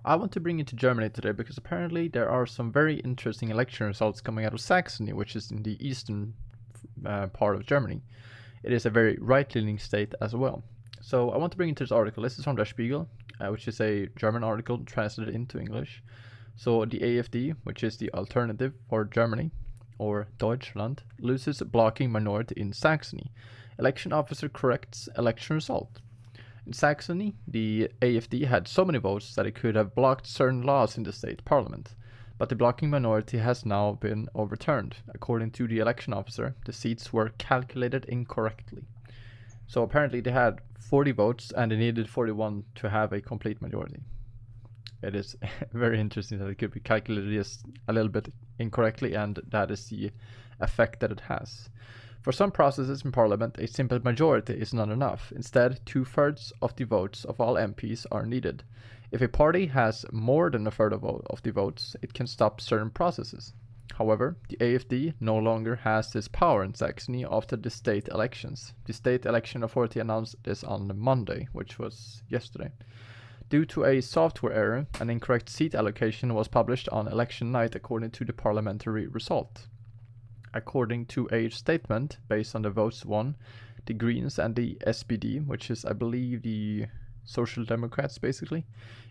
I want to bring you to Germany today because apparently there are some very interesting election results coming out of Saxony, which is in the eastern part of Germany. It is a very right-leaning state as well. So I want to bring you to this article. This is from Der Spiegel, which is a German article translated into English. So the AfD, which is the alternative for Germany, or Deutschland, loses blocking minority in Saxony. Election officer corrects election result. In Saxony, the AfD had so many votes that it could have blocked certain laws in the state parliament, but the blocking minority has now been overturned. According to the election officer, the seats were calculated incorrectly. So apparently they had 40 votes and they needed 41 to have a complete majority. It is very interesting that it could be calculated just a little bit incorrectly, and that is the effect that it has. For some processes in Parliament, a simple majority is not enough. Instead, 2/3 of the votes of all MPs are needed. If a party has more than a third of the votes, it can stop certain processes. However, the AfD no longer has this power in Saxony after the state elections. The state election authority announced this on Monday, which was yesterday. Due to a software error, an incorrect seat allocation was published on election night according to the parliamentary result. According to a statement based on the votes won, the Greens and the SPD, which is I believe the Social Democrats basically,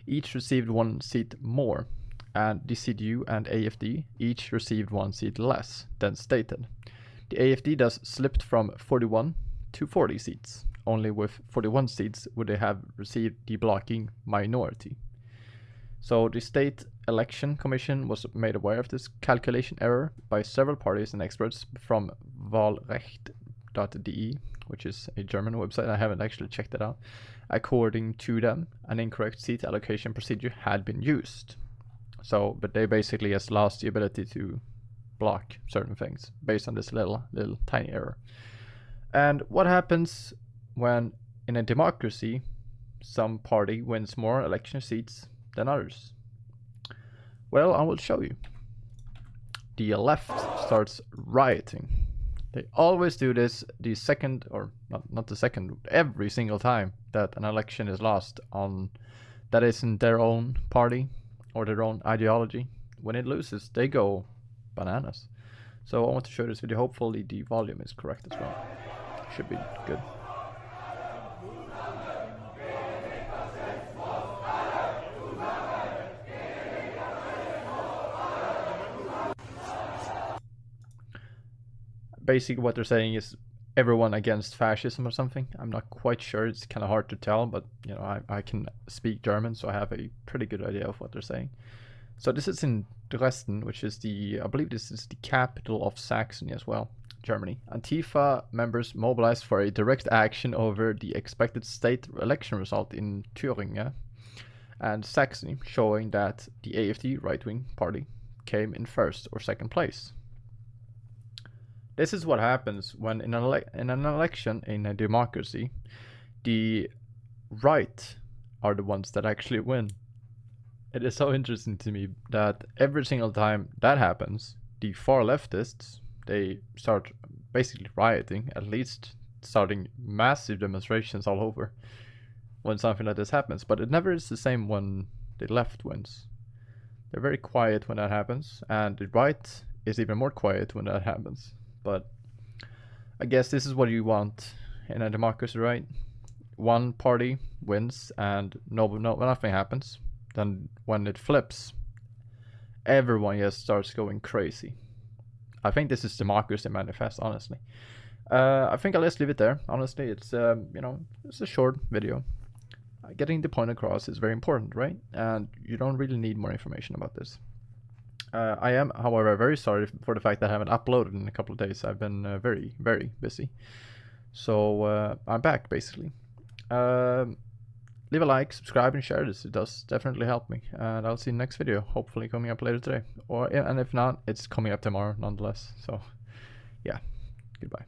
each received one seat more, and the CDU and AfD each received one seat less than stated. The AfD thus slipped from 41 to 40 seats. Only with 41 seats would they have received the blocking minority. So the State Election Commission was made aware of this calculation error by several parties and experts from Wahlrecht.de, which is a German website. I haven't actually checked it out. According to them, an incorrect seat allocation procedure had been used. But they basically just lost the ability to block certain things based on this little tiny error. And what happens when in a democracy some party wins more election seats than others? Well, I will show you. The left starts rioting. They always do this the second, or not the second, every single time that an election is lost on that isn't their own party or their own ideology. When it loses, they go bananas. So I want to show this video. Hopefully the volume is correct as well. Should be good. Basically what they're saying is everyone against fascism or something. I'm not quite sure. It's kind of hard to tell, but you know, I can speak German, so I have a pretty good idea of what they're saying. So this is in Dresden, which is I believe this is the capital of Saxony as well, Germany. Antifa members mobilized for a direct action over the expected state election result in Thuringia and Saxony, showing that the AfD right-wing party came in first or second place. This is what happens when in an election in a democracy, the right are the ones that actually win. It is so interesting to me that every single time that happens, the far leftists, they start basically rioting, at least starting massive demonstrations all over when something like this happens. But it never is the same when the left wins. They're very quiet when that happens, and the right is even more quiet when that happens. But I guess this is what you want in a democracy, right? One party wins and nothing happens. Then when it flips, everyone just starts going crazy. I think this is democracy manifest, honestly. I think I'll just leave it there. Honestly, it's it's a short video. Getting the point across is very important, right? And you don't really need more information about this. I am, however, very sorry for the fact that I haven't uploaded in a couple of days. I've been very, very busy. So I'm back, basically. Leave a like, subscribe, and share this. It does definitely help me. And I'll see you in the next video, hopefully coming up later today. And if not, it's coming up tomorrow, nonetheless. So, yeah, goodbye.